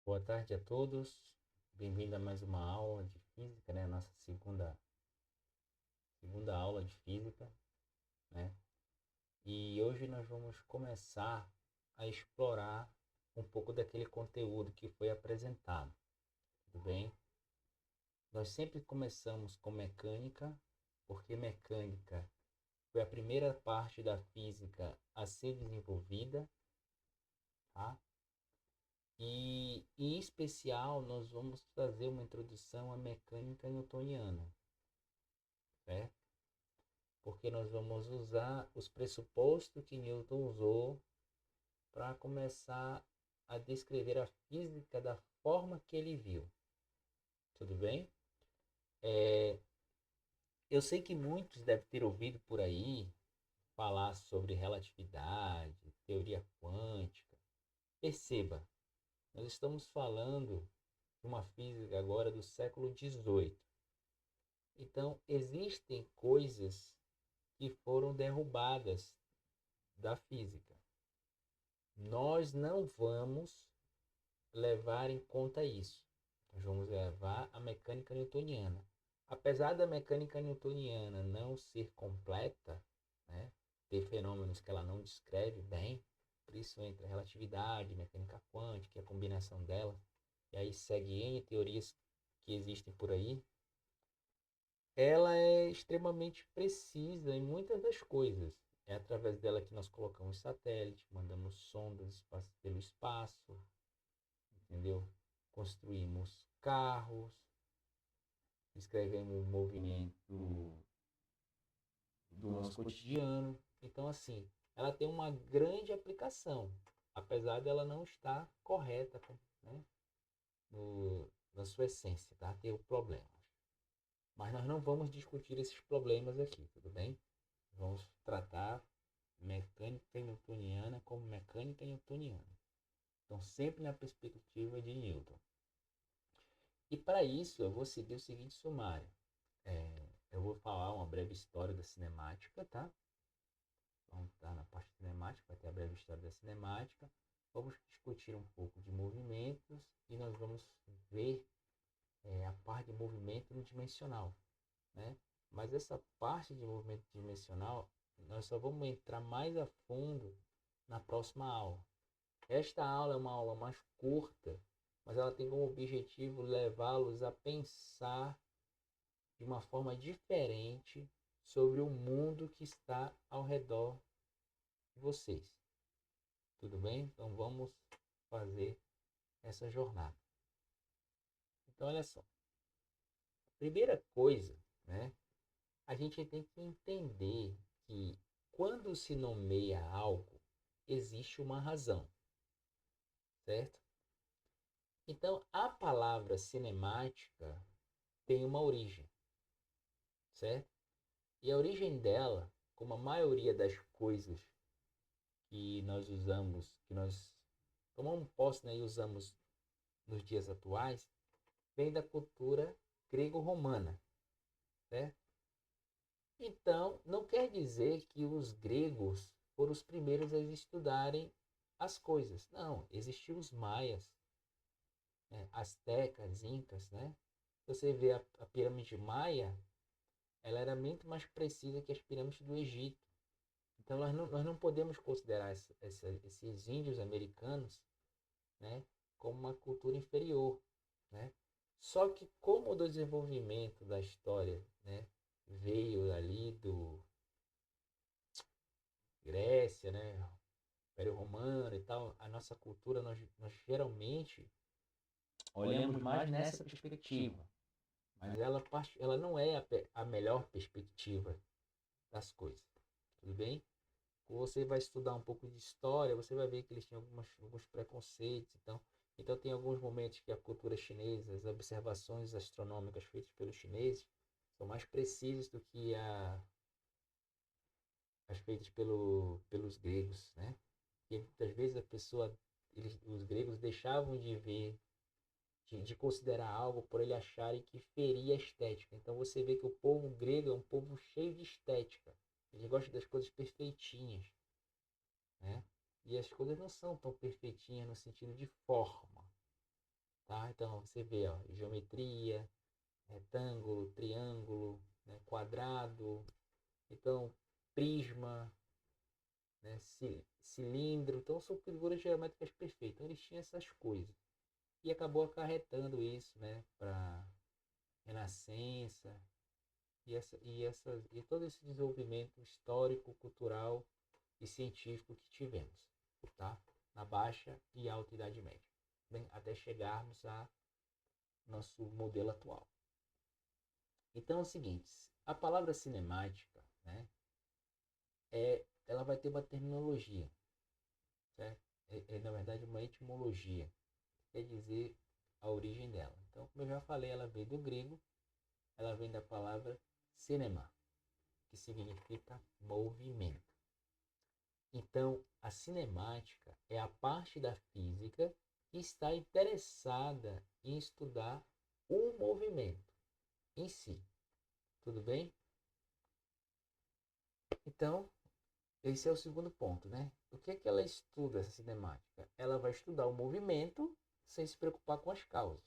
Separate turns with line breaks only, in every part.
Boa tarde a todos. Bem-vindo a mais uma aula de física, né? Nossa segunda aula de física, né? E hoje nós vamos começar a explorar um pouco daquele conteúdo que foi apresentado, tudo bem? Nós sempre começamos com mecânica, porque mecânica foi a primeira parte da física a ser desenvolvida, tá? E em especial nós vamos fazer uma introdução à mecânica newtoniana, certo? Porque nós vamos usar os pressupostos que Newton usou para começar a descrever a física da forma que ele viu. Tudo bem? É, eu sei que muitos devem ter ouvido por aí falar sobre relatividade, teoria quântica. Perceba, nós estamos falando de uma física agora do século XVIII. Então, existem coisas que foram derrubadas da física. Nós não vamos levar em conta isso. Nós vamos levar a mecânica newtoniana. Apesar da mecânica newtoniana não ser completa, né, ter fenômenos que ela não descreve bem, por isso entra relatividade, mecânica quântica, e a combinação dela, e aí segue N teorias que existem por aí, ela é extremamente precisa em muitas das coisas. É através dela que nós colocamos satélites, mandamos sondas pelo espaço, entendeu? Construímos carros, escrevemos o movimento do nosso cotidiano. Então, assim, ela tem uma grande aplicação, apesar dela não estar correta, né, na sua essência, tá? Tem problemas. Mas nós não vamos discutir esses problemas aqui, tudo bem? Vamos tratar mecânica newtoniana como mecânica newtoniana. Então, sempre na perspectiva de Newton. E para isso, eu vou seguir o seguinte sumário. Eu vou falar uma breve história da cinemática, tá? Vamos estar na parte cinemática, vai ter a breve história da cinemática. Vamos discutir um pouco de movimentos e nós vamos ver a parte de movimento no dimensional, né? Mas essa parte de movimento dimensional, nós só vamos entrar mais a fundo na próxima aula. Esta aula é uma aula mais curta, mas ela tem como objetivo levá-los a pensar de uma forma diferente sobre o mundo que está ao redor de vocês. Tudo bem? Então vamos fazer essa jornada. Então olha só. A primeira coisa, né? A gente tem que entender que quando se nomeia algo, existe uma razão, certo? Então a palavra cinemática tem uma origem, certo? E a origem dela, como a maioria das coisas que nós usamos, que nós tomamos posse, né, e usamos nos dias atuais, vem da cultura grego-romana, certo? Então, não quer dizer que os gregos foram os primeiros a estudarem as coisas. Não, existiam os maias, né, astecas, incas, né? Você vê a pirâmide maia, ela era muito mais precisa que as pirâmides do Egito. Então, nós não podemos considerar esses índios americanos, né, como uma cultura inferior, né? Só que como o desenvolvimento da história, né, veio ali do Grécia, né, Império Romano e tal, a nossa cultura nós geralmente olhamos mais nessa perspectiva, mas ela não é a melhor perspectiva das coisas, tudo bem? Quando você vai estudar um pouco de história, você vai ver que eles tinham alguns preconceitos. Então tem alguns momentos que a cultura chinesa, as observações astronômicas feitas pelos chineses, são mais precisas do que as feitas pelos gregos, né? E muitas vezes os gregos deixavam de ver, de considerar algo por ele acharem que feria a estética. Então você vê que o povo grego é um povo cheio de estética. Ele gosta das coisas perfeitinhas, né? E as coisas não são tão perfeitinhas no sentido de forma. tá? Então você vê, ó, geometria, retângulo, triângulo, né, quadrado, então prisma, né, cilindro, então são figuras geométricas perfeitas. Então, eles tinham essas coisas e acabou acarretando isso, né, para Renascença e todo esse desenvolvimento histórico, cultural e científico que tivemos, tá? Na Baixa e Alta Idade Média, bem, até chegarmos a nosso modelo atual. Então é o seguinte, a palavra cinemática, né, ela vai ter uma terminologia, certo? Na verdade uma etimologia, quer dizer a origem dela. Então, como eu já falei, ela vem do grego, ela vem da palavra cinema, que significa movimento. Então, a cinemática é a parte da física que está interessada em estudar o movimento em si. Tudo bem? Então, esse é o segundo ponto, né? O que é que ela estuda, essa cinemática? Ela vai estudar o movimento sem se preocupar com as causas,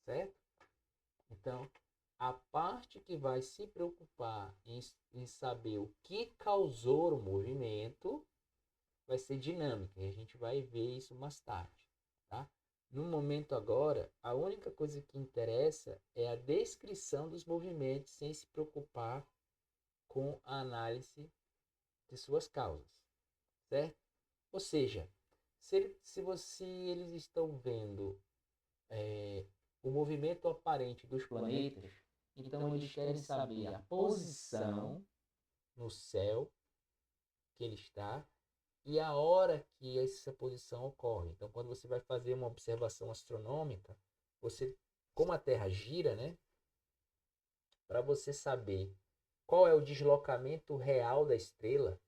certo? Então, a parte que vai se preocupar em saber o que causou o movimento vai ser dinâmica, e a gente vai ver isso mais tarde, tá? No momento agora, a única coisa que interessa é a descrição dos movimentos sem se preocupar com a análise de suas causas, certo? Ou seja, se eles estão vendo o movimento aparente dos planetas, então eles querem saber a posição no céu que ele está e a hora que essa posição ocorre. Então, quando você vai fazer uma observação astronômica, você, como a Terra gira, né, para você saber qual é o deslocamento real da estrela,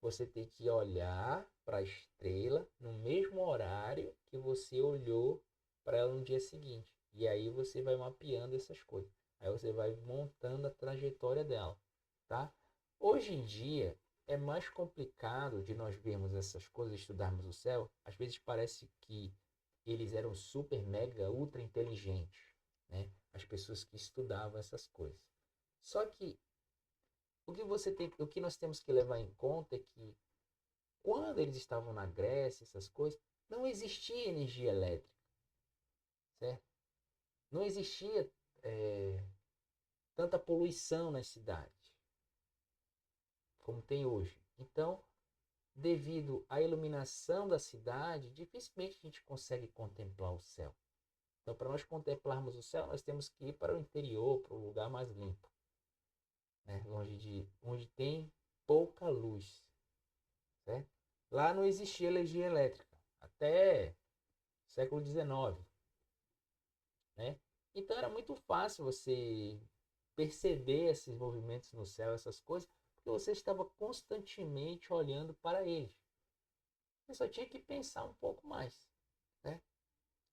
você tem que olhar para a estrela no mesmo horário que você olhou para ela no dia seguinte. E aí você vai mapeando essas coisas. Aí você vai montando a trajetória dela, tá? Hoje em dia é mais complicado de nós vermos essas coisas, estudarmos o céu. Às vezes parece que eles eram super, mega, ultra inteligentes, né? As pessoas que estudavam essas coisas. Só que o que nós temos que levar em conta é que quando eles estavam na Grécia, essas coisas, não existia energia elétrica, certo? Não existia tanta poluição nas cidades como tem hoje. Então, devido à iluminação da cidade, dificilmente a gente consegue contemplar o céu. Então, para nós contemplarmos o céu, nós temos que ir para o interior, para um lugar mais limpo, né? Longe de onde tem pouca luz, certo? Lá não existia energia elétrica até século XIX, né? Então era muito fácil você perceber esses movimentos no céu, essas coisas, porque você estava constantemente olhando para eles. Você só tinha que pensar um pouco mais, né?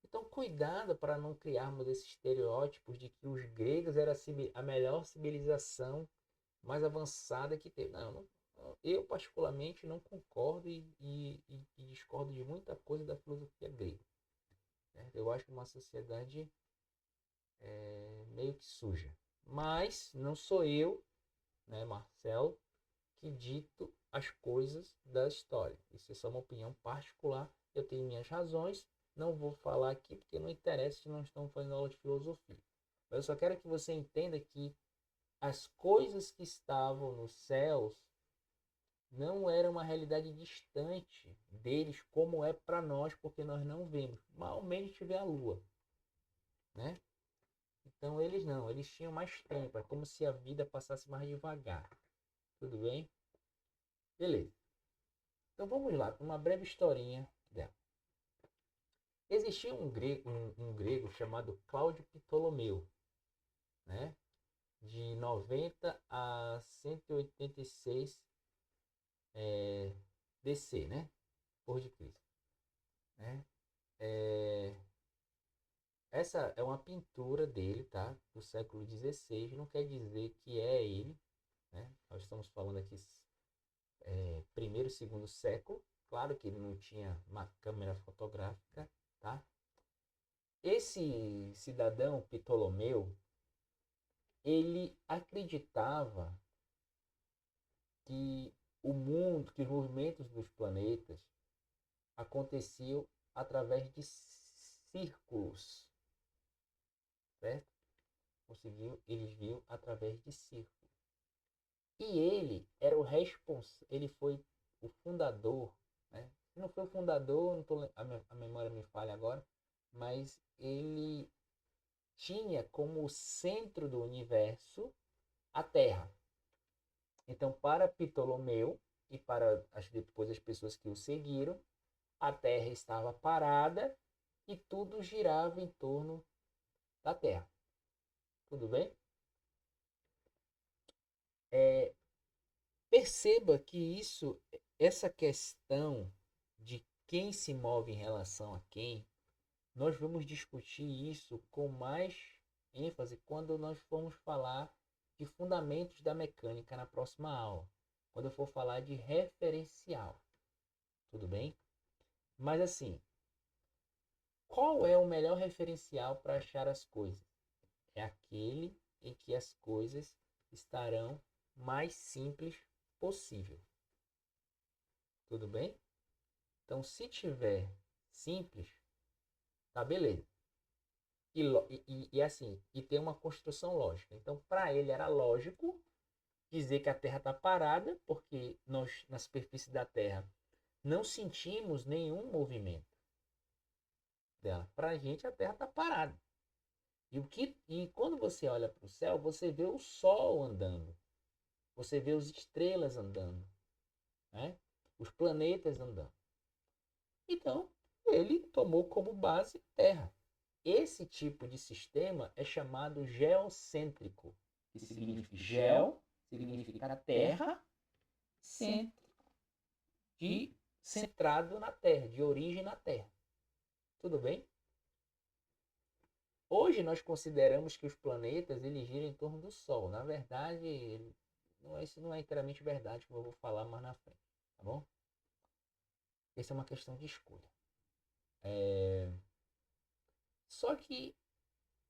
Então cuidado para não criarmos esses estereótipos de que os gregos eram a melhor civilização mais avançada que teve. Não, eu particularmente não concordo e discordo de muita coisa da filosofia grega, né? Eu acho uma sociedade meio que suja. Mas não sou eu, né, Marcelo, que dito as coisas da história. Isso é só uma opinião particular. Eu tenho minhas razões. Não vou falar aqui porque não interessa se não estamos fazendo aula de filosofia. Mas eu só quero que você entenda que as coisas que estavam nos céus não eram uma realidade distante deles como é para nós, porque nós não vemos. Malmente vê a lua, né? Então eles não, eles tinham mais tempo, é como se a vida passasse mais devagar. Tudo bem? Beleza. Então vamos lá, uma breve historinha dela. Existia um grego chamado Cláudio Ptolomeu, né? De 90 a 186 DC, né? Por de Cristo, né? É, essa é uma pintura dele, tá? Do século XVI, não quer dizer que é ele, né? Nós estamos falando aqui primeiro e segundo século. Claro que ele não tinha uma câmera fotográfica, tá? esse cidadão Ptolomeu, ele acreditava que o mundo, que os movimentos dos planetas aconteciam através de círculos, certo? Eles viam através de círculos. E ele era o responsável, ele foi o fundador, né? Se não foi o fundador, não tô, a memória me falha agora, mas ele tinha como centro do universo a Terra. Então, para Ptolomeu e para depois as pessoas que o seguiram, a Terra estava parada e tudo girava em torno da Terra. Tudo bem? Perceba que essa questão de quem se move em relação a quem, nós vamos discutir isso com mais ênfase quando nós formos falar de fundamentos da mecânica na próxima aula, quando eu for falar de referencial. Tudo bem? Mas assim, qual é o melhor referencial para achar as coisas? É aquele em que as coisas estarão mais simples possível. Tudo bem? Então, se tiver simples, tá beleza. E assim, e tem uma construção lógica. Então, para ele era lógico dizer que a Terra está parada, porque nós, na superfície da Terra, não sentimos nenhum movimento dela. Para a gente, a Terra está parada. E quando você olha para o céu, você vê o Sol andando, você vê as estrelas andando, né? Os planetas andando. Então, ele tomou como base a Terra. Esse tipo de sistema é chamado geocêntrico, que significa geo, significa terra, centro, de centrado na Terra, de origem na Terra. Tudo bem? Hoje nós consideramos que os planetas eles giram em torno do Sol. Na verdade, isso não é inteiramente verdade, como eu vou falar mais na frente, tá bom? Essa é uma questão de escolha. Só que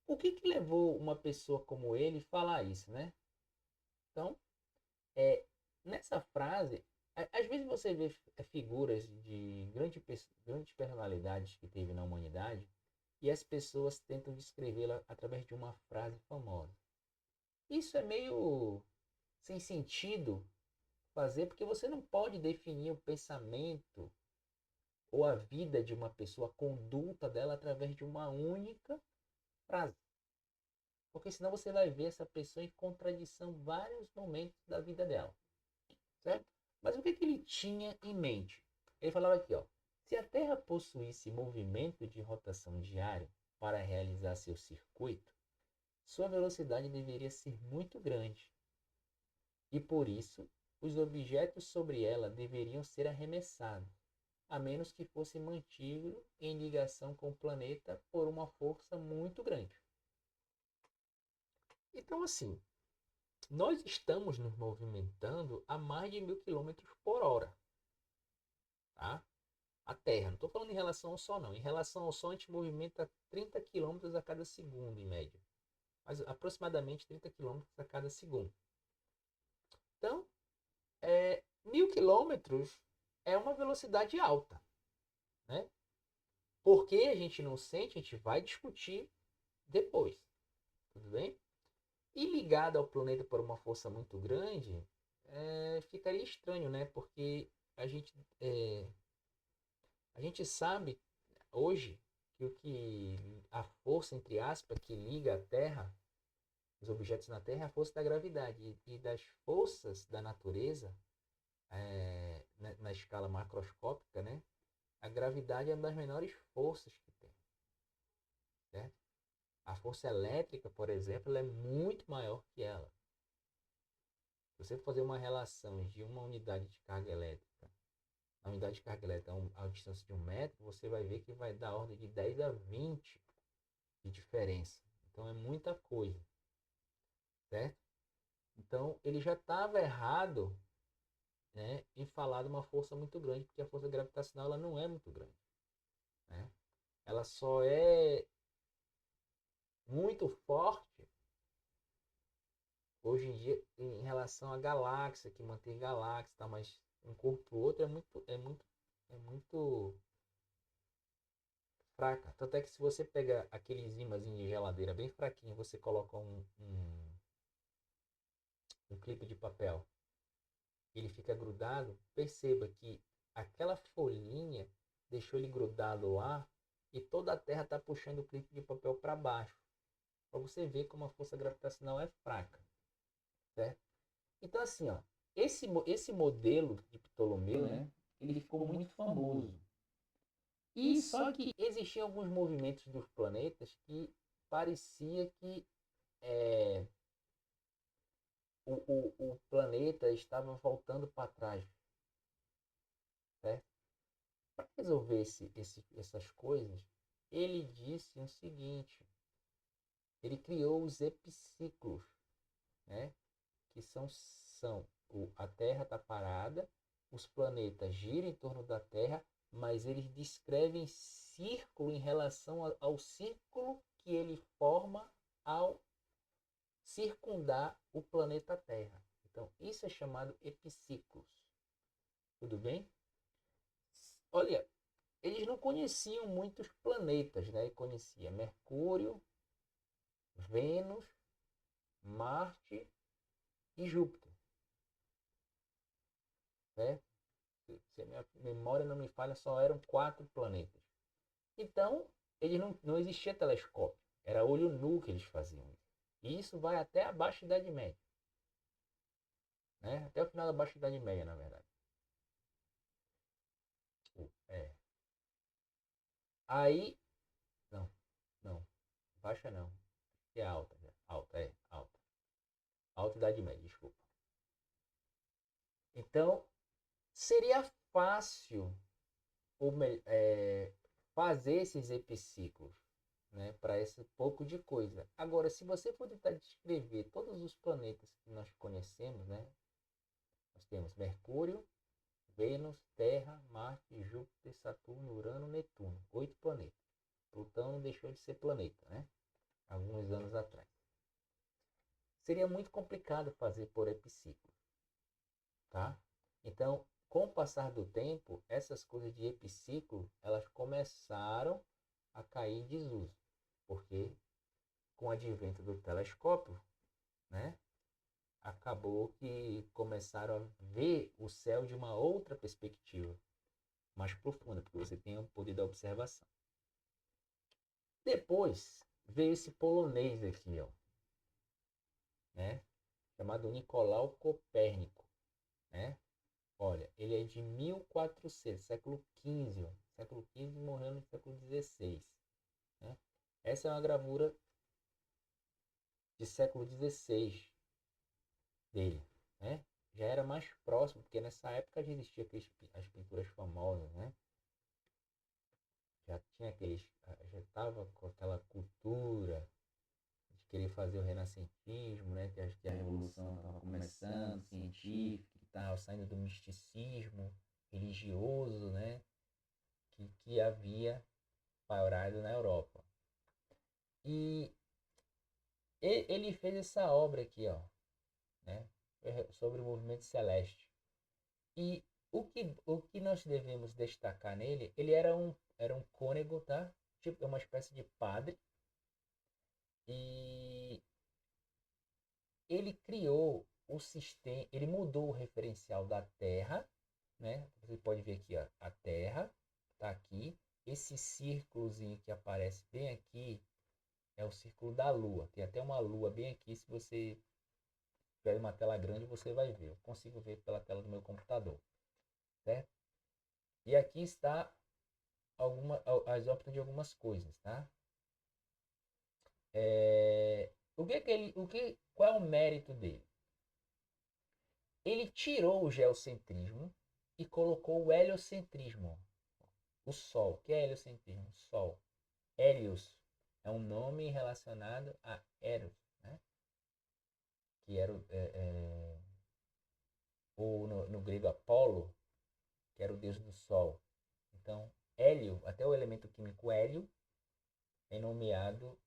o que levou uma pessoa como ele a falar isso, né? Então, nessa frase, às vezes você vê figuras de grandes personalidades que teve na humanidade e as pessoas tentam descrevê-la através de uma frase famosa. Isso é meio sem sentido fazer, porque você não pode definir o pensamento ou a vida de uma pessoa, a conduta dela através de uma única frase. Porque senão você vai ver essa pessoa em contradição em vários momentos da vida dela. Certo? Mas o que ele tinha em mente? Ele falava aqui, ó, se a Terra possuísse movimento de rotação diário para realizar seu circuito, sua velocidade deveria ser muito grande. E por isso, os objetos sobre ela deveriam ser arremessados, a menos que fosse mantido em ligação com o planeta por uma força muito grande. Então, assim, nós estamos nos movimentando a mais de 1.000 km/h. Tá? A Terra, não estou falando em relação ao Sol, não. Em relação ao Sol, a gente movimenta 30 km a cada segundo, em média. Mas aproximadamente 30 km a cada segundo. Então, 1.000 km é uma velocidade alta. Né? Por que a gente não sente, a gente vai discutir depois. Tudo bem? E ligado ao planeta por uma força muito grande, ficaria estranho, né? Porque a gente sabe hoje que a força, entre aspas, que liga a Terra, os objetos na Terra, é a força da gravidade. E das forças da natureza, na escala macroscópica, né? A gravidade é uma das menores forças que tem. Certo? A força elétrica, por exemplo, ela é muito maior que ela. Se você fazer uma relação de uma unidade de carga elétrica, a unidade de carga elétrica a distância de 1 metro, você vai ver que vai dar ordem de 10 a 20 de diferença. Então é muita coisa. Certo? Então ele já estava errado, né, em falar de uma força muito grande, porque a força gravitacional ela não é muito grande. Né? Ela só é muito forte hoje em dia em relação à galáxia, que mantém galáxia, tá? Mas um corpo pro outro é muito fraca. Tanto é que se você pega aqueles ímãzinhos de geladeira bem fraquinho, você coloca um clipe de papel, ele fica grudado, perceba que aquela folhinha deixou ele grudado lá e toda a Terra está puxando o clipe de papel para baixo. Para você ver como a força gravitacional é fraca, certo? Então assim, ó, esse modelo de Ptolomeu, né, ele ficou muito famoso. E só que existiam alguns movimentos dos planetas que parecia que é, o planeta estava voltando para trás, certo? Para resolver essas coisas, ele disse o seguinte: ele criou os epiciclos, né? Que a Terra está parada, os planetas giram em torno da Terra, mas eles descrevem círculo em relação ao círculo que ele forma ao circundar o planeta Terra. Então, isso é chamado epiciclos. Tudo bem? Olha, eles não conheciam muitos planetas, né? Ele conhecia Mercúrio, Vênus, Marte e Júpiter, né? Se a minha memória não me falha, só eram 4 planetas. Então, eles não existia telescópio, era olho nu que eles faziam. E isso vai até a Baixa Idade Média, né? Até o final da Baixa Idade Média, na verdade. É. Aí, não, não, baixa não, é alta, alta, alta. Alta Idade Média, desculpa. Então, seria fácil fazer esses epiciclos, né, para esse pouco de coisa. Agora, se você for tentar descrever todos os planetas que nós conhecemos, né, nós temos Mercúrio, Vênus, Terra, Marte, Júpiter, Saturno, Urano, Netuno. 8 planetas. Plutão não deixou de ser planeta, né? Alguns anos atrás. Seria muito complicado fazer por epiciclo, tá? Então, com o passar do tempo, essas coisas de epiciclo, elas começaram a cair em desuso, porque com o advento do telescópio, né, acabou que começaram a ver o céu de uma outra perspectiva, mais profunda, porque você tem o poder da observação. Depois veio esse polonês aqui, ó, né, chamado Nicolau Copérnico, né? Olha, ele é de 1400, século XV. Século XV morreu no século XVI. Né? Essa é uma gravura de século XVI dele. Né? Já era mais próximo, porque nessa época já existia as pinturas famosas. Né? Já tinha já estava com aquela cultura de querer fazer o renascentismo, né? Que a revolução estava começando, científica, que estava saindo do misticismo religioso, né? Que havia pairado na Europa. E ele fez essa obra aqui, ó, né? Sobre o movimento celeste. E o que nós devemos destacar nele, ele era um cônego, tá? Tipo, é uma espécie de padre. E ele criou o sistema, ele mudou o referencial da Terra, né? Você pode ver aqui, ó, a Terra está aqui. Esse círculozinho que aparece bem aqui é o círculo da Lua. Tem até uma Lua bem aqui. Se você tiver uma tela grande, você vai ver. Eu consigo ver pela tela do meu computador, certo? E aqui está as ópticas de algumas coisas, tá? Qual é o mérito dele? Ele tirou o geocentrismo e colocou o heliocentrismo. O Sol. O que é heliocentrismo? Sol. Helios é um nome relacionado a Eros, né? Que era ou no grego Apolo, que era o deus do Sol. Então, hélio, até o elemento químico hélio, é nomeado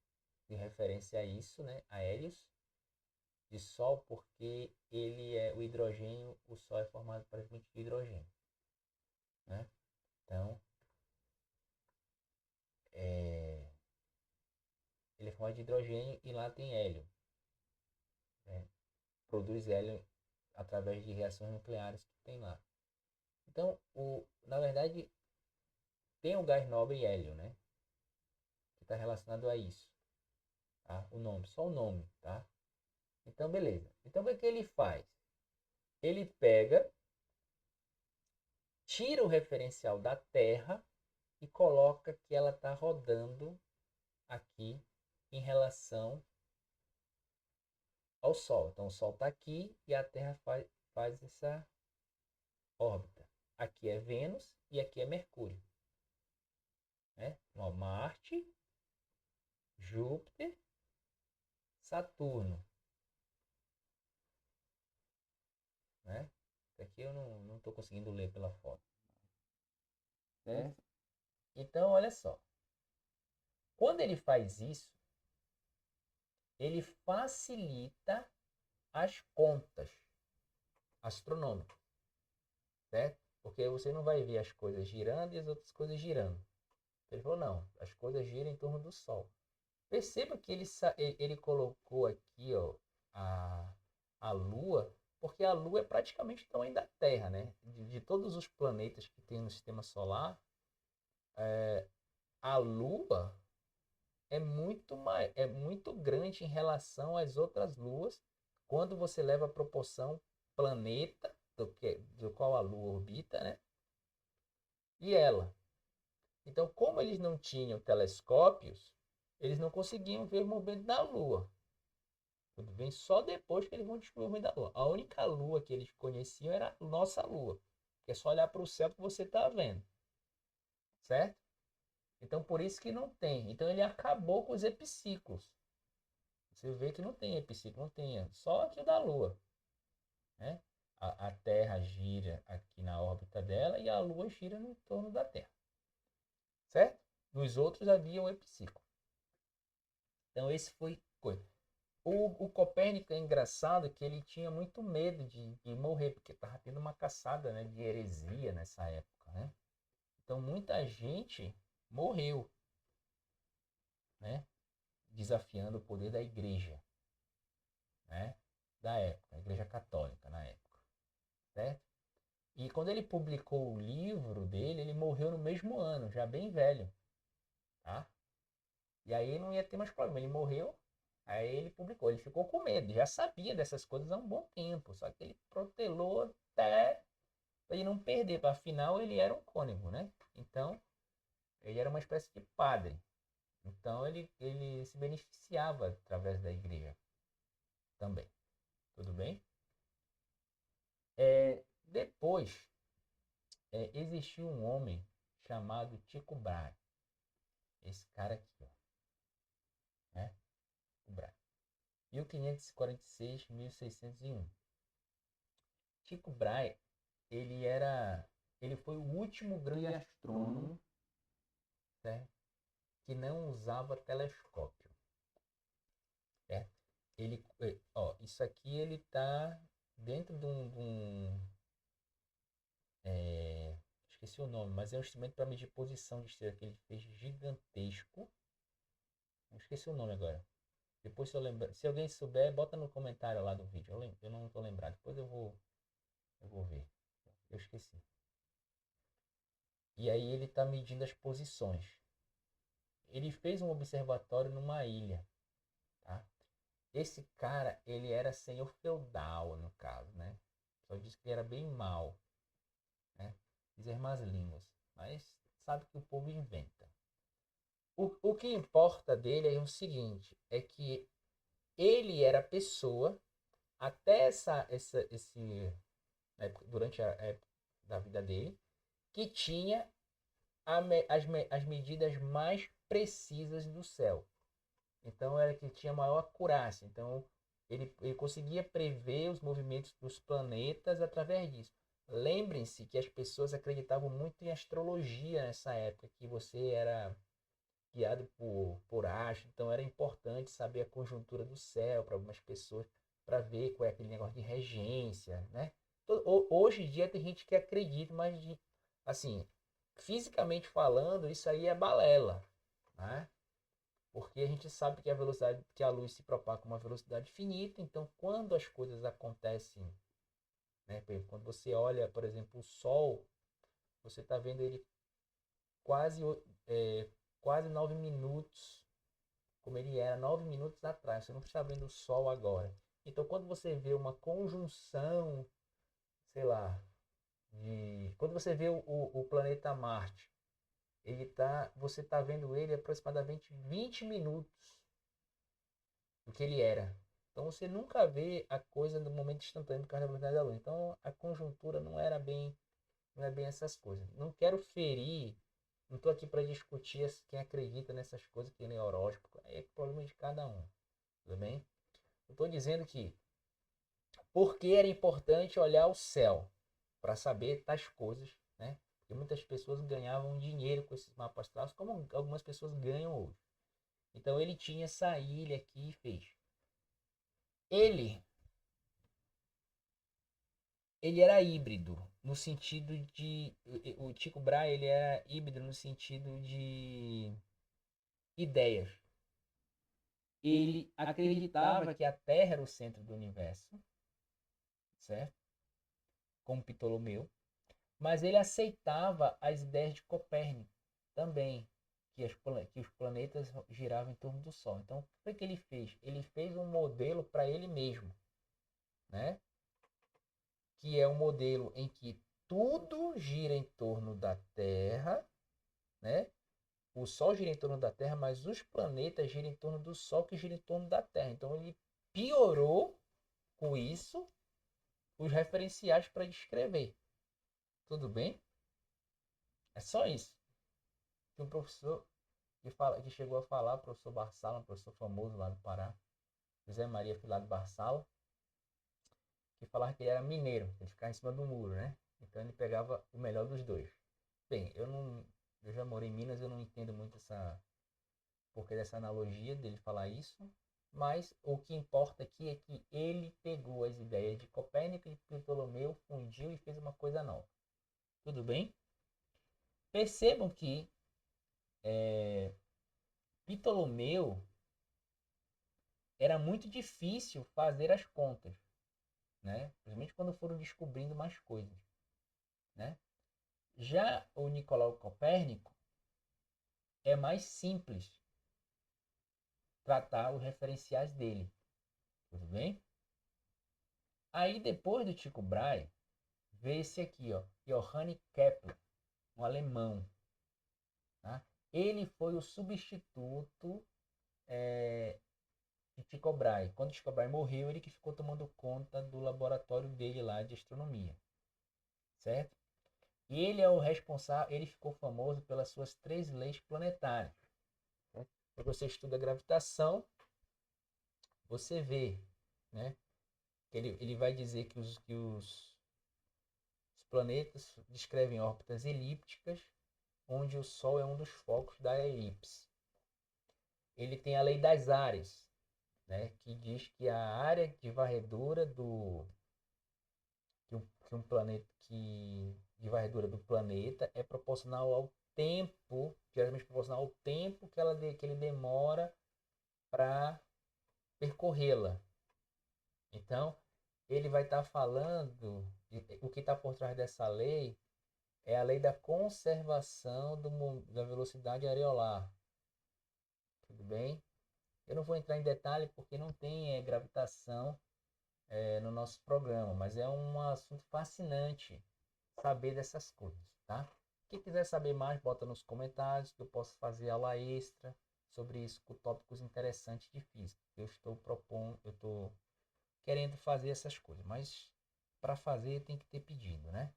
de referência a isso, né? A Hélios de Sol, porque ele é o hidrogênio, o Sol é formado praticamente de hidrogênio, né? Então, ele é formado de hidrogênio e lá tem hélio, né? Produz hélio através de reações nucleares que tem lá. Então, na verdade, tem o gás nobre hélio, né? Que está relacionado a isso, tá? O nome, só o nome, tá? Então, beleza. Então, o que é que ele faz? Ele pega, tira o referencial da Terra e coloca que ela está rodando aqui em relação ao Sol. Então, o Sol está aqui e a Terra faz essa órbita. Aqui é Vênus e aqui é Mercúrio, né? Ó, Marte, Júpiter, Saturno, né? Isso aqui eu não estou conseguindo ler pela foto, certo? Então, olha só. Quando ele faz isso, ele facilita as contas astronômicas, certo? Porque você não vai ver as coisas girando e as outras coisas girando. Ele falou, não, as coisas giram em torno do Sol. Perceba que ele colocou aqui, ó, a Lua, porque a Lua é praticamente o tamanho da Terra, né? De todos os planetas que tem no sistema solar, a Lua é muito grande em relação às outras luas, quando você leva a proporção planeta, do qual a Lua orbita, né? E ela. Então, como eles não tinham telescópios, eles não conseguiam ver o movimento da Lua. Tudo bem? Só depois que eles vão descobrir o movimento da Lua. A única Lua que eles conheciam era a nossa Lua. Que é só olhar para o céu que você está vendo. Certo? Então, por isso que não tem. Então, ele acabou com os epiciclos. Você vê que não tem epiciclo, não tem. Só aqui o da Lua. Né? A Terra gira aqui na órbita dela e a Lua gira no torno da Terra. Certo? Nos outros havia um epiciclo. Então, esse foi coisa. O Copérnico é engraçado que ele tinha muito medo de morrer, porque estava tendo uma caçada, né, de heresia nessa época, né? Então muita gente morreu, né, desafiando o poder da igreja, né, da época, a igreja católica na época, certo? E quando ele publicou o livro dele, ele morreu no mesmo ano, já bem velho, tá? E aí não ia ter mais problema, ele morreu. Aí ele publicou, ele ficou com medo, já sabia dessas coisas há um bom tempo, só que ele protelou até para ele não perder, para afinal ele era um cônego, né? Então, ele era uma espécie de padre. Então, ele se beneficiava através da igreja também. Tudo bem? Depois, existiu um homem chamado Tycho Brahe. Esse cara aqui, ó, né? Tycho Brahe. 1546, 1601. Tycho Brahe, ele foi o último grande astrônomo, certo? Que não usava telescópio, certo? Isso aqui ele tá dentro esqueci o nome, mas é um instrumento para medir posição de estrela que ele fez gigantesco. Eu esqueci o nome agora. Depois se alguém souber, bota no comentário lá do vídeo. Eu não estou lembrado. Depois eu vou ver. Eu esqueci. E aí ele está medindo as posições. Ele fez um observatório numa ilha, tá? Esse cara, ele era senhor feudal, no caso, né? Só disse que ele era bem mau, né? Dizer más línguas. Mas sabe que o povo inventa. O que importa dele é o seguinte, é que ele era a pessoa, até durante a época da vida dele, que tinha as medidas mais precisas do céu. Então era que tinha maior acurácia. Então ele conseguia prever os movimentos dos planetas através disso. Lembrem-se que as pessoas acreditavam muito em astrologia nessa época, guiado por astro, então era importante saber a conjuntura do céu para algumas pessoas, para ver qual é aquele negócio de regência, né? Hoje em dia tem gente que acredita, mas assim, fisicamente falando, isso aí é balela, né? Porque a gente sabe que a velocidade que a luz se propaga com uma velocidade finita, então quando as coisas acontecem, né, quando você olha, por exemplo, o Sol, você está vendo ele quase é, quase 9 minutos, como ele era 9 minutos atrás. Você não está vendo o Sol agora. Então, quando você vê uma conjunção, sei lá, quando você vê o planeta Marte, você está vendo ele aproximadamente 20 minutos do que ele era. Então você nunca vê a coisa no momento instantâneo por causa da velocidade da luz. Então a conjuntura não é bem essas coisas. Não quero ferir, não estou aqui para discutir quem acredita nessas coisas que nem horóscopo. É problema de cada um, tudo bem? Eu estou dizendo que por que era importante olhar o céu para saber tais coisas, né? Porque muitas pessoas ganhavam dinheiro com esses mapas astrais, como algumas pessoas ganham hoje. Então ele tinha essa ilha aqui e fez. Ele ele era híbrido no sentido de o Tycho Brahe ele era híbrido no sentido de ideias. Ele acreditava que a Terra era o centro do universo, certo? Como Ptolomeu, mas ele aceitava as ideias de Copérnico também, que os planetas giravam em torno do Sol. Então, o que foi que ele fez? Ele fez um modelo para ele mesmo, né? Que é um modelo em que tudo gira em torno da Terra, né? O Sol gira em torno da Terra, mas os planetas giram em torno do Sol, que gira em torno da Terra. Então ele piorou com isso os referenciais para descrever. Tudo bem? É só isso. Que um professor que chegou a falar, o professor Barsala, um professor famoso lá do Pará, José Maria Filado Barsala, que falava que ele era mineiro, ele ficava em cima do muro, né? Então ele pegava o melhor dos dois. Bem, eu já morei em Minas, eu não entendo muito porquê dessa analogia dele falar isso, mas o que importa aqui é que ele pegou as ideias de Copérnico e Ptolomeu, fundiu e fez uma coisa nova. Tudo bem? Percebam que Ptolomeu era muito difícil fazer as contas, né? Principalmente quando foram descobrindo mais coisas, né? Já o Nicolau Copérnico é mais simples tratar os referenciais dele, tudo bem? Aí depois do Tycho Brahe, vê esse aqui, ó, Johann Kepler, um alemão. Tá? Ele foi o substituto de Tycho Brahe. Quando Tycho Brahe morreu, ele que ficou tomando conta do laboratório dele lá de astronomia, certo? E ele é o responsável, ele ficou famoso pelas suas 3 leis planetárias. Quando você estuda a gravitação, você vê, né? Que ele vai dizer que os planetas descrevem órbitas elípticas, onde o Sol é um dos focos da elipse. Ele tem a lei das áreas, né, que diz que a área de varredura de varredura do planeta é proporcional ao tempo, geralmente proporcional ao tempo que ele demora para percorrê-la. Então, ele vai estar falando, o que está por trás dessa lei é a lei da conservação da velocidade areolar. Tudo bem? Eu não vou entrar em detalhe porque não tem gravitação no nosso programa, mas é um assunto fascinante saber dessas coisas, tá? Quem quiser saber mais, bota nos comentários que eu posso fazer aula extra sobre isso, com tópicos interessantes de física. Eu estou querendo fazer essas coisas, mas para fazer tem que ter pedido, né?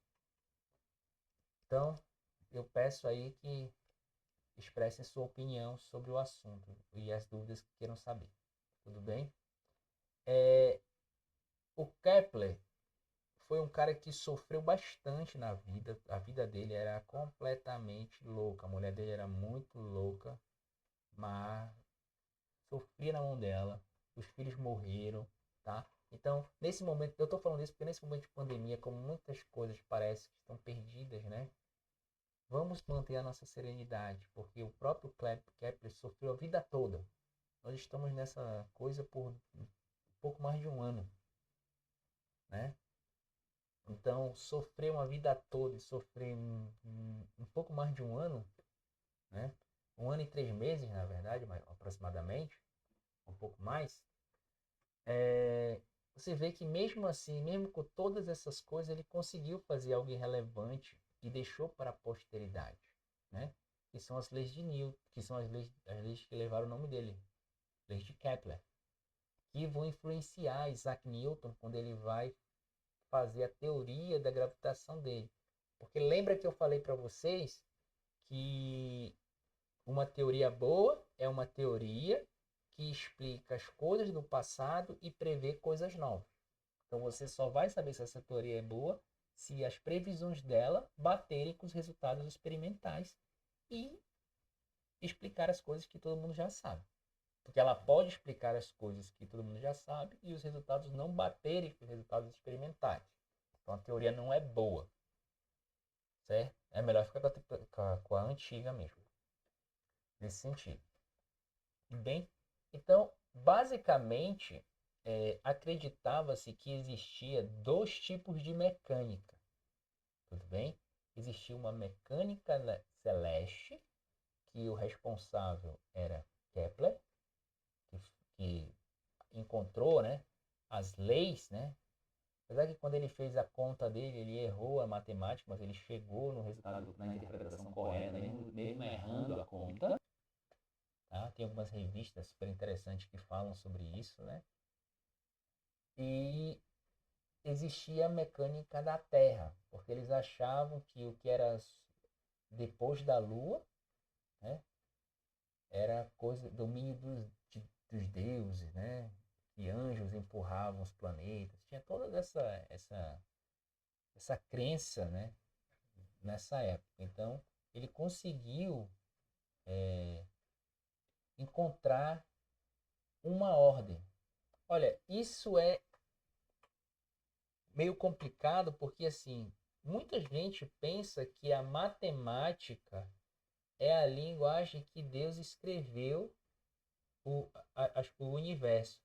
Então, eu peço aí que expressem sua opinião sobre o assunto e as dúvidas que queiram saber. Tudo bem? O Kepler foi um cara que sofreu bastante na vida. A vida dele era completamente louca. A mulher dele era muito louca.
sofria na mão dela, os filhos morreram, tá? Então, nesse momento, eu tô falando isso porque nesse momento de pandemia, como muitas coisas parecem que estão perdidas, né? Vamos manter a nossa serenidade, porque o próprio Kepler sofreu a vida toda. Nós estamos nessa coisa por um pouco mais de um ano, né? Então, sofrer uma vida toda e sofrer um pouco mais de um ano, né? 1 ano e 3 meses, na verdade, aproximadamente, um pouco mais, você vê que mesmo assim, mesmo com todas essas coisas, ele conseguiu fazer algo relevante e deixou para a posteridade, né? Que são as leis de Newton, que são as leis que levaram o nome dele, leis de Kepler, que vão influenciar Isaac Newton quando ele vai fazer a teoria da gravitação dele. Porque lembra que eu falei para vocês que uma teoria boa é uma teoria que explica as coisas do passado e prevê coisas novas. Então você só vai saber se essa teoria é boa se as previsões dela baterem com os resultados experimentais e explicar as coisas que todo mundo já sabe. Porque ela pode explicar as coisas que todo mundo já sabe e os resultados não baterem com os resultados experimentais. Então a teoria não é boa, certo? É melhor ficar com a antiga mesmo, nesse sentido. Bem, então, basicamente, acreditava-se que existia dois tipos de mecânica, tudo bem? Existia uma mecânica celeste, que o responsável era Kepler, que encontrou, né, as leis, né? Apesar que quando ele fez a conta dele, ele errou a matemática, mas ele chegou no resultado, na interpretação correta, mesmo errando a conta. Tá? Tem algumas revistas super interessantes que falam sobre isso, né? E existia a mecânica da Terra, porque eles achavam que o que era depois da Lua, né, era coisa domínio dos deuses, né? Que anjos empurravam os planetas. Tinha toda essa crença, né, nessa época. Então, ele conseguiu encontrar uma ordem. Olha, isso é meio complicado porque assim, muita gente pensa que a matemática é a linguagem que Deus escreveu o universo.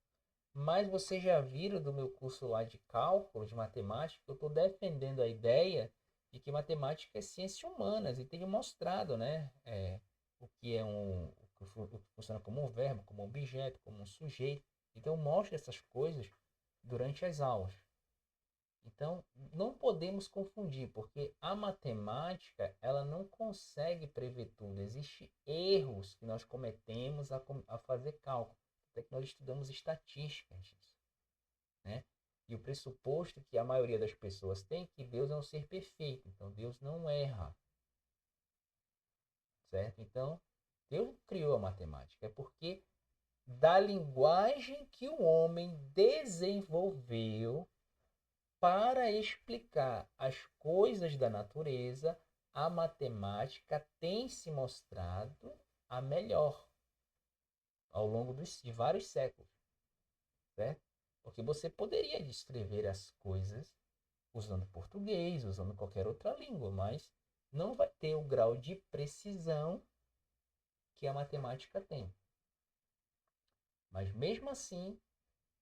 Mas vocês já viram do meu curso lá de cálculo, de matemática, eu estou defendendo a ideia de que matemática é ciência humanas e tenho mostrado, né, o que é o que funciona como um verbo, como um objeto, como um sujeito. Então eu mostro essas coisas durante as aulas. Então, não podemos confundir, porque a matemática, ela não consegue prever tudo. Existem erros que nós cometemos a fazer cálculo. Até que nós estudamos estatística disso, né? E o pressuposto que a maioria das pessoas tem é que Deus é um ser perfeito. Então, Deus não erra, certo? Então, Deus criou a matemática. É porque da linguagem que o homem desenvolveu para explicar as coisas da natureza, a matemática tem se mostrado a melhor ao longo de vários séculos, certo? Porque você poderia descrever as coisas usando português, usando qualquer outra língua, mas não vai ter o grau de precisão que a matemática tem. Mas mesmo assim,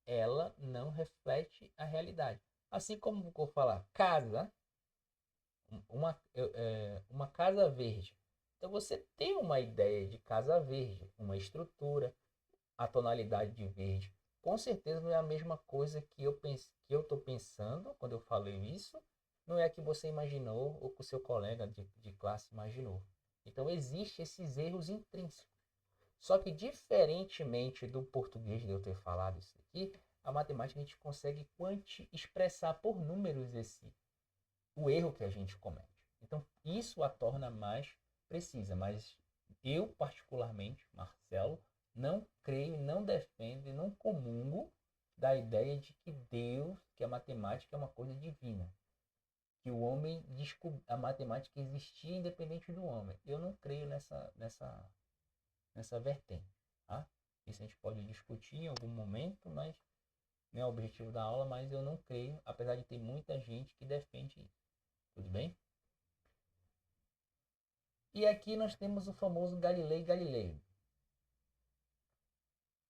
ela não reflete a realidade. Assim como vou falar casa, uma casa verde. Então você tem uma ideia de casa verde, uma estrutura, a tonalidade de verde. Com certeza não é a mesma coisa que eu estou pensando quando eu falei isso, não é a que você imaginou ou que o seu colega de classe imaginou. Então existem esses erros intrínsecos. Só que diferentemente do português de eu ter falado isso aqui, a matemática a gente consegue expressar por números o erro que a gente comete. Então, isso a torna mais precisa. Mas eu, particularmente, Marcelo, não creio, não defendo e não comungo da ideia de que Deus, que a matemática é uma coisa divina. Que o homem a matemática existia independente do homem. Eu não creio nessa vertente. Tá? Isso a gente pode discutir em algum momento, mas não é o objetivo da aula, mas eu não creio, apesar de ter muita gente que defende isso. Tudo bem? E aqui nós temos o famoso Galilei Galilei.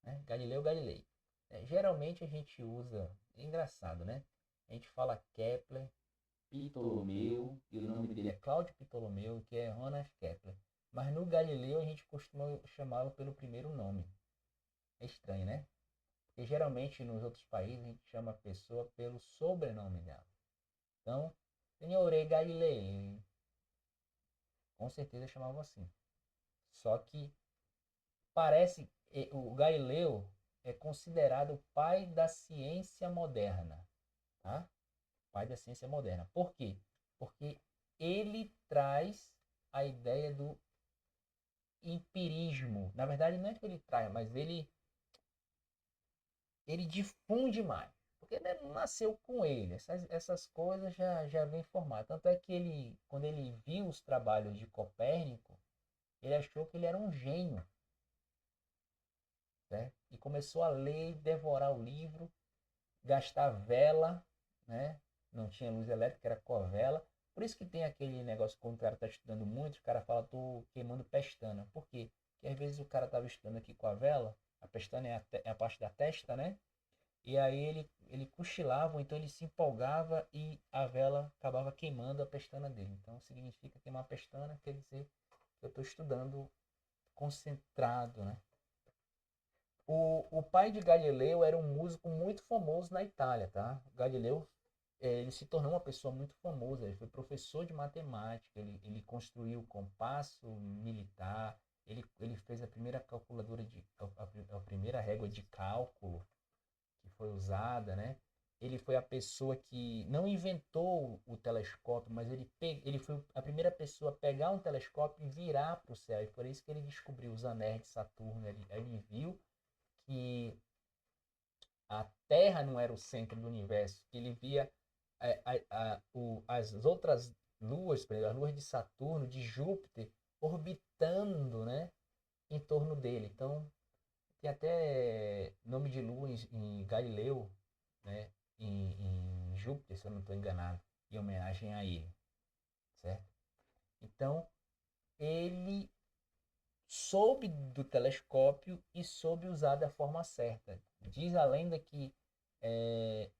Né? Galileu Galilei. Geralmente a gente usa, é engraçado, né? A gente fala Kepler, Ptolomeu, e o nome dele é Cláudio Ptolomeu, que é Johannes Kepler. Mas no Galileu a gente costuma chamá-lo pelo primeiro nome. É estranho, né? Porque geralmente nos outros países a gente chama a pessoa pelo sobrenome dela. Então, Senhore Galilei, com certeza chamavam assim. Só que parece que o Galileu é considerado o pai da ciência moderna, tá? Pai da ciência moderna. Por quê? Porque ele traz a ideia do empirismo. Na verdade, não é que ele traz, mas ele difunde mais. Porque ele não nasceu com ele. Essas coisas já vem formado. Tanto é que ele, quando ele viu os trabalhos de Copérnico, ele achou que ele era um gênio. Né? E começou a ler e devorar o livro, gastar vela, né? Não tinha luz elétrica, era com a vela. Por isso que tem aquele negócio, quando o cara está estudando muito, o cara fala, tô queimando pestana. Por quê? Porque às vezes o cara estava estudando aqui com a vela, a pestana é a parte da testa, né? E aí ele cochilava, ou então ele se empolgava e a vela acabava queimando a pestana dele. Então significa queimar a pestana, quer dizer que eu estou estudando concentrado, né? O pai de Galileu era um músico muito famoso na Itália, tá? Galileu, ele se tornou uma pessoa muito famosa, ele foi professor de matemática, ele construiu o compasso militar, ele fez a primeira calculadora a primeira régua de cálculo que foi usada, né? Ele foi a pessoa que não inventou o telescópio, mas ele foi a primeira pessoa a pegar um telescópio e virar para o céu. E por isso que ele descobriu os anéis de Saturno. Ele viu que a Terra não era o centro do universo, que ele via as outras luas, por exemplo, as luas de Saturno, de Júpiter, orbitando, né, em torno dele. Então, tem até nome de lua em Galileu, né, em Júpiter, se eu não estou enganado, em homenagem a ele, certo? Então, ele soube do telescópio e soube usar da forma certa. Diz a lenda que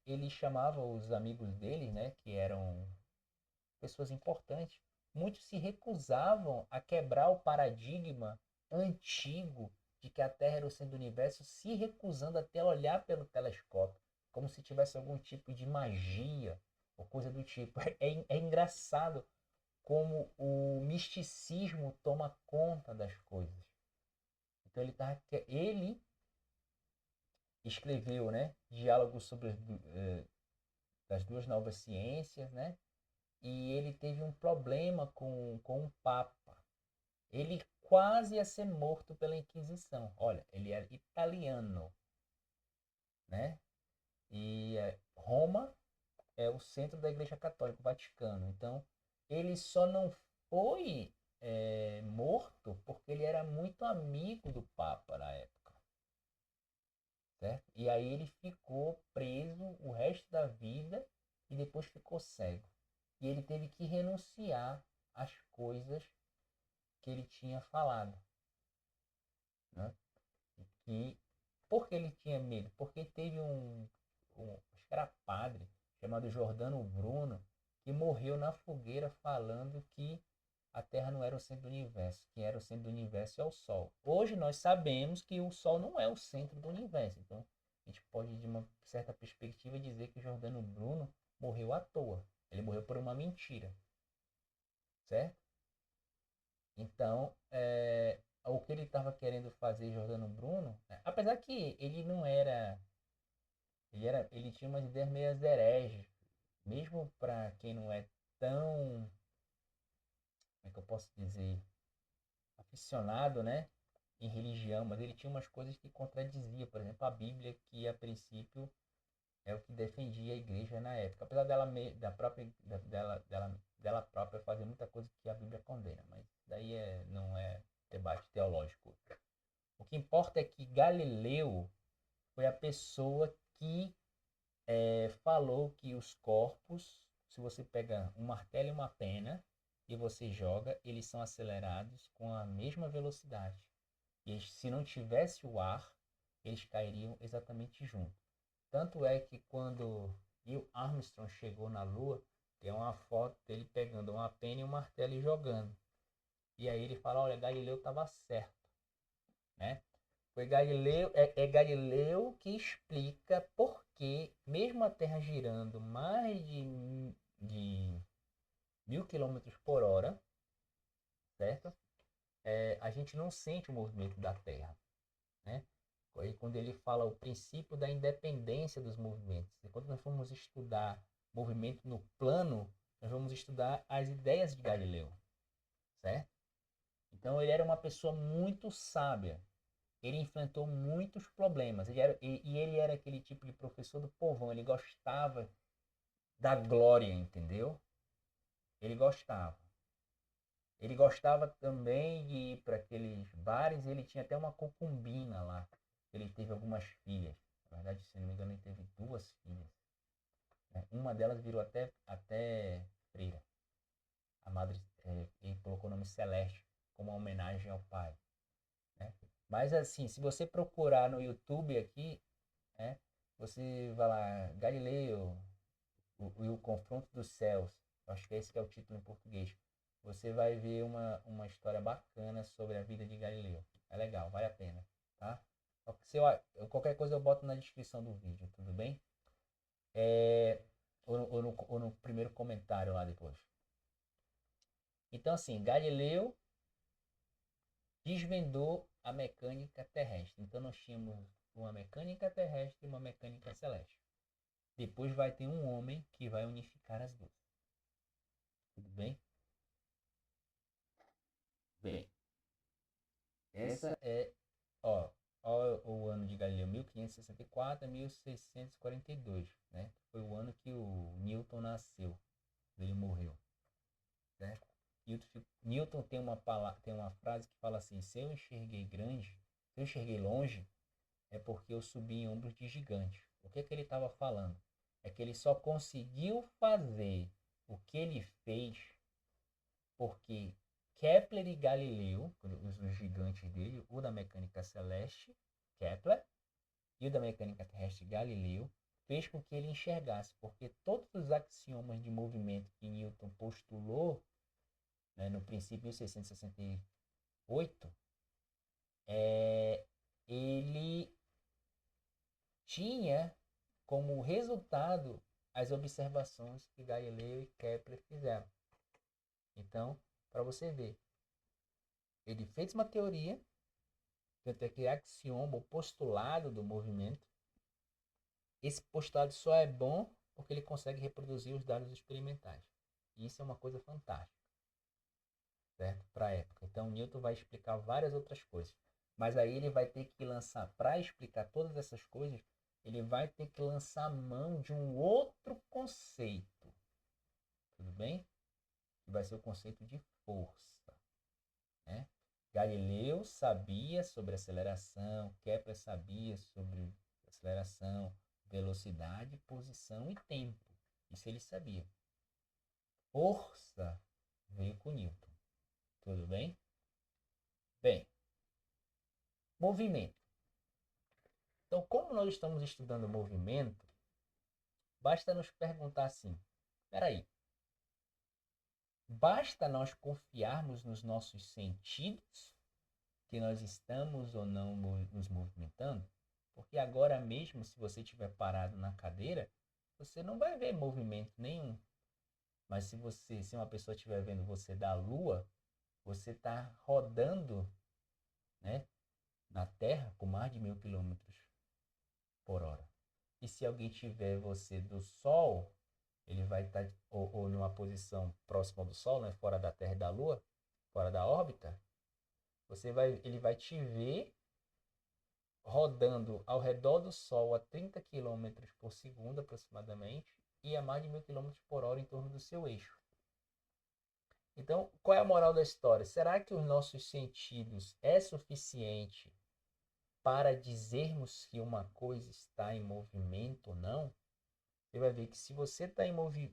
ele chamava os amigos dele, né, que eram pessoas importantes, muitos se recusavam a quebrar o paradigma antigo de que a Terra era o centro do universo, se recusando até olhar pelo telescópio, como se tivesse algum tipo de magia ou coisa do tipo. É engraçado como o misticismo toma conta das coisas. Então ele escreveu, né, diálogos sobre as duas novas ciências, né? E ele teve um problema com o Papa. Ele quase ia ser morto pela Inquisição. Olha, ele era italiano, né? E Roma é o centro da Igreja Católica, o Vaticano. Então, ele só não foi morto porque ele era muito amigo do Papa na época, certo? E aí ele ficou preso o resto da vida e depois ficou cego. E ele teve que renunciar às coisas que ele tinha falado, né? E por que ele tinha medo? Porque teve acho que era padre, chamado Giordano Bruno, que morreu na fogueira falando que a Terra não era o centro do universo, que era o centro do universo é o Sol. Hoje nós sabemos que o Sol não é o centro do universo, então a gente pode, de uma certa perspectiva, dizer que Giordano Bruno morreu à toa. Ele morreu por uma mentira, certo? Então, o que ele estava querendo fazer, Jordano Bruno, apesar que ele não era, ele tinha umas ideias meio hereges, mesmo para quem não é tão, como é que eu posso dizer, aficionado, né, em religião, mas ele tinha umas coisas que contradizia, por exemplo, a Bíblia, que a princípio é o que defendia a igreja na época, apesar dela própria fazer muita coisa que a Bíblia condena, mas daí não é debate teológico. O que importa é que Galileu foi a pessoa que falou que os corpos, se você pega um martelo e uma pena e você joga, eles são acelerados com a mesma velocidade. E se não tivesse o ar, eles cairiam exatamente junto. Tanto é que quando Neil Armstrong chegou na Lua, tem uma foto dele pegando uma pena e um martelo e jogando. E aí ele fala, olha, Galileu estava certo, né? Foi Galileu, é Galileu que explica por que, mesmo a Terra girando mais de 1.000 km/h, certo? A gente não sente o movimento da Terra, né? E quando ele fala o princípio da independência dos movimentos, e quando nós vamos estudar movimento no plano, nós vamos estudar as ideias de Galileu, certo? Então ele era uma pessoa muito sábia. Ele enfrentou muitos problemas. Ele era aquele tipo de professor do povão. Ele gostava da glória, entendeu? Ele gostava. Ele gostava também de ir para aqueles bares. Ele tinha até uma concubina lá. Ele teve algumas filhas. Na verdade, se não me engano, ele teve 2 filhas, né? Uma delas virou até freira. A madre, ele colocou o nome Celeste como uma homenagem ao pai, né? Mas assim, se você procurar no YouTube aqui, né, você vai lá, Galileu, o Confronto dos Céus, acho que esse que é o título em português. Você vai ver uma história bacana sobre a vida de Galileu. É legal, vale a pena, tá? Qualquer coisa eu boto na descrição do vídeo, tudo bem? Ou no primeiro comentário lá depois. Então assim, Galileu desvendou a mecânica terrestre. Então nós tínhamos uma mecânica terrestre e uma mecânica celeste. Depois vai ter um homem que vai unificar as duas. Tudo bem? Bem, essa ó, o ano de Galileu, 1564 a 1642, né? Foi o ano que o Newton nasceu, ele morreu, certo? Newton tem uma frase que fala assim: se eu enxerguei grande, se eu enxerguei longe, é porque eu subi em ombros de gigante. O que que ele estava falando? É que ele só conseguiu fazer o que ele fez porque Kepler e Galileu, os gigantes dele, o da mecânica celeste, Kepler, e o da mecânica terrestre, Galileu, fez com que ele enxergasse, porque todos os axiomas de movimento que Newton postulou, né, no princípio 1668, ele tinha como resultado as observações que Galileu e Kepler fizeram. Então, para você ver, ele fez uma teoria, tanto é que axioma, o postulado do movimento. Esse postulado só é bom porque ele consegue reproduzir os dados experimentais. E isso é uma coisa fantástica, certo? Para a época. Então, Newton vai explicar várias outras coisas. Mas aí ele vai ter que lançar, para explicar todas essas coisas, ele vai ter que lançar mão de um outro conceito. Tudo bem? Que vai ser o conceito de força, né? Galileu sabia sobre aceleração, Kepler sabia sobre aceleração, velocidade, posição e tempo. Isso ele sabia. Força veio com Newton. Tudo bem? Bem, movimento. Então, como nós estamos estudando movimento, basta nos perguntar assim: peraí, basta nós confiarmos nos nossos sentidos, que nós estamos ou não nos movimentando? Porque agora mesmo, se você estiver parado na cadeira, você não vai ver movimento nenhum. Mas se uma pessoa estiver vendo você da Lua, você está rodando, né, na Terra com mais de 1.000 km/h. E se alguém tiver você do Sol, ele vai estar ou numa posição próxima do Sol, né, fora da Terra e da Lua, fora da órbita, ele vai te ver rodando ao redor do Sol a 30 km por segundo aproximadamente e a mais de 1.000 km/h em torno do seu eixo. Então, qual é a moral da história? Será que os nossos sentidos é suficiente para dizermos que uma coisa está em movimento ou não, você vai ver que se você está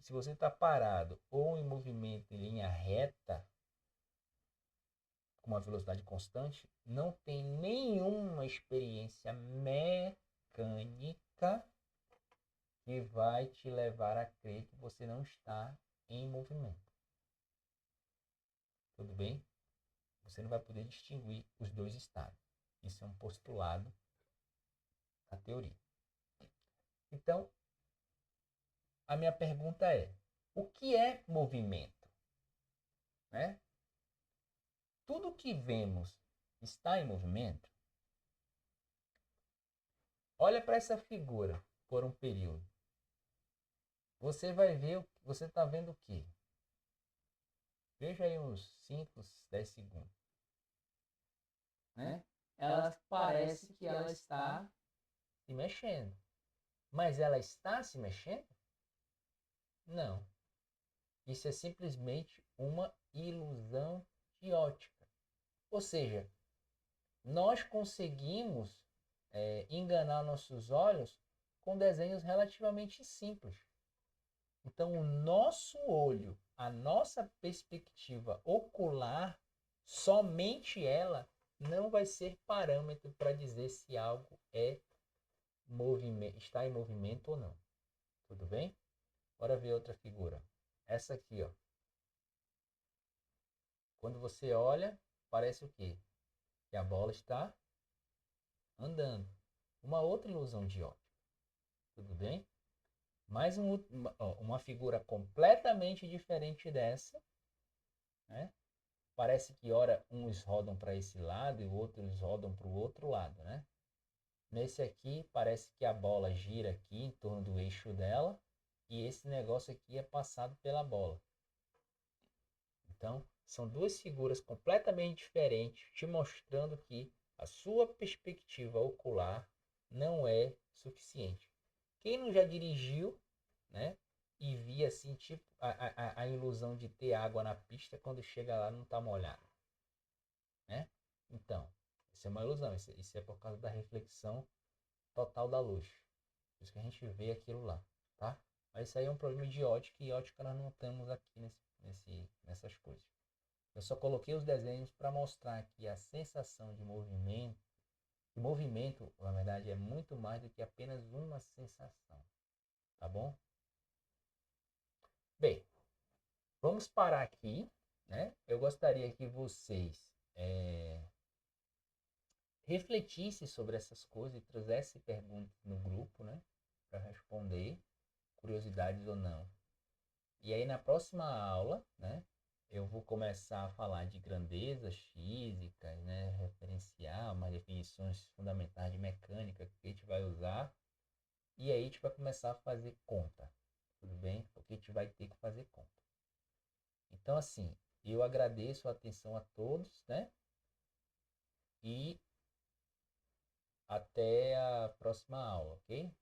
se você está parado ou em movimento em linha reta, com uma velocidade constante, não tem nenhuma experiência mecânica que vai te levar a crer que você não está em movimento. Tudo bem? Você não vai poder distinguir os dois estados. Isso é um postulado da teoria. Então, a minha pergunta é: o que é movimento? Né? Tudo que vemos está em movimento? Olha para essa figura por um período. Você vai ver, você está vendo o quê? Veja aí uns 5, 10 segundos. Né? Ela parece que ela está se mexendo. Mas ela está se mexendo? Não. Isso é simplesmente uma ilusão de ótica. Ou seja, nós conseguimos enganar nossos olhos com desenhos relativamente simples. Então, o nosso olho, a nossa perspectiva ocular, somente ela não vai ser parâmetro para dizer se algo está em movimento ou não. Tudo bem? Bora ver outra figura. Essa aqui, ó. Quando você olha, parece o quê? Que a bola está andando. Uma outra ilusão de ótica. Tudo bem? Mais uma figura completamente diferente dessa, né? Parece que ora uns rodam para esse lado e outros rodam para o outro lado, né? Nesse aqui parece que a bola gira aqui em torno do eixo dela e esse negócio aqui é passado pela bola. Então, são duas figuras completamente diferentes, te mostrando que a sua perspectiva ocular não é suficiente. Quem não já dirigiu, né, e via assim, tipo, a ilusão de ter água na pista quando chega lá não está molhado, né? Então, isso é uma ilusão, isso é por causa da reflexão total da luz. Por isso que a gente vê aquilo lá, tá? Mas isso aí é um problema de ótica e ótica nós não temos aqui nessas coisas. Eu só coloquei os desenhos para mostrar que a sensação de movimento, na verdade, é muito mais do que apenas uma sensação, tá bom? Bem, vamos parar aqui, né? Eu gostaria que vocês refletissem sobre essas coisas e trouxessem perguntas no grupo, né? Para responder, curiosidades ou não. E aí na próxima aula, né? Eu vou começar a falar de grandezas físicas, né? Referenciar umas definições fundamentais de mecânica que a gente vai usar. E aí a gente vai começar a fazer conta, tudo bem? Porque a gente vai ter que fazer conta. Então, assim, eu agradeço a atenção a todos, né? E até a próxima aula, ok?